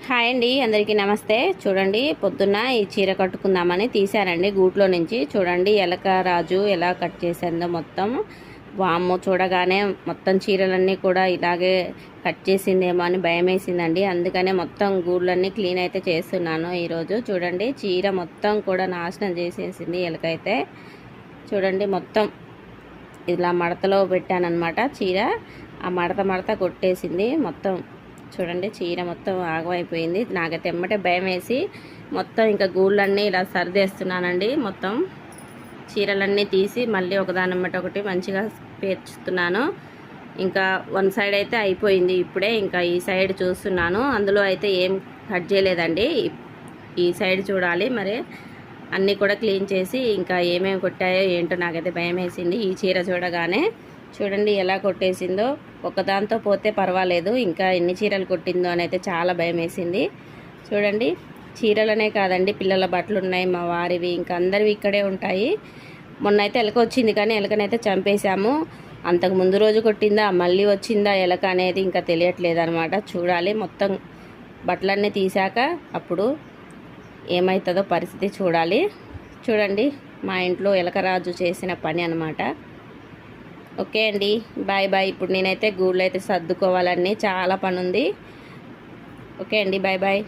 Hi అండి, అందరికీ నమస్తే. చూడండి, పొద్దున్న ఈ చీర కట్టుకుందామని తీశానండి గూట్లో నుంచి. చూడండి ఎలక రాజు ఎలా కట్ చేసిందో మొత్తం. వామ్మో, చూడగానే మొత్తం చీరలన్నీ కూడా ఇలాగే కట్ చేసిందేమో అని భయం వేసిందండి. అందుకనే మొత్తం గూళ్ళన్నీ క్లీన్ అయితే చేస్తున్నాను ఈరోజు. చూడండి, చీర మొత్తం కూడా నాశనం చేసేసింది ఎలక అయితే. చూడండి, మొత్తం ఇలా మడతలో పెట్టానన్నమాట చీర. ఆ మడత కొట్టేసింది మొత్తం. చూడండి, చీర మొత్తం ఆగమైపోయింది. నాకైతే ఎమ్మటే భయం వేసి మొత్తం ఇంకా గూళ్ళన్నీ ఇలా సర్దేస్తున్నానండి. మొత్తం చీరలన్నీ తీసి మళ్ళీ ఒకదానమ్మట ఒకటి మంచిగా పేర్చుతున్నాను. ఇంకా వన్ సైడ్ అయితే అయిపోయింది ఇప్పుడే. ఇంకా ఈ సైడ్ చూస్తున్నాను, అందులో అయితే ఏం కట్ చేయలేదండి. ఈ సైడ్ చూడాలి మరి. అన్నీ కూడా క్లీన్ చేసి ఇంకా ఏమేమి కొట్టాయో ఏంటో నాకైతే భయం వేసింది ఈ చీర చూడగానే. చూడండి ఎలా కొట్టేసిందో. ఒకదాంతో పోతే పర్వాలేదు, ఇంకా ఎన్ని చీరలు కొట్టిందో అని అయితే చాలా భయం వేసింది. చూడండి, చీరలనే కాదండి, పిల్లల బట్టలు ఉన్నాయి, మా వారివి, ఇంకా అందరివి ఇక్కడే ఉంటాయి. మొన్న అయితే ఎలక వచ్చింది, కానీ ఎలకనైతే చంపేశాము. అంతకు ముందు రోజు కొట్టిందా మళ్ళీ వచ్చిందా ఎలక అనేది ఇంకా తెలియట్లేదు అనమాట. చూడాలి, మొత్తం బట్టలన్నీ తీసాక అప్పుడు ఏమవుతుందో పరిస్థితి చూడాలి. చూడండి, మా ఇంట్లో ఎలకరాజు చేసిన పని అనమాట. ఓకే అండి, బాయ్ బాయ్. ఇప్పుడు నేనైతే గూళ్ళు అయితే సర్దుకోవాలని చాలా పని ఉంది. ఓకే అండి, బాయ్ బాయ్.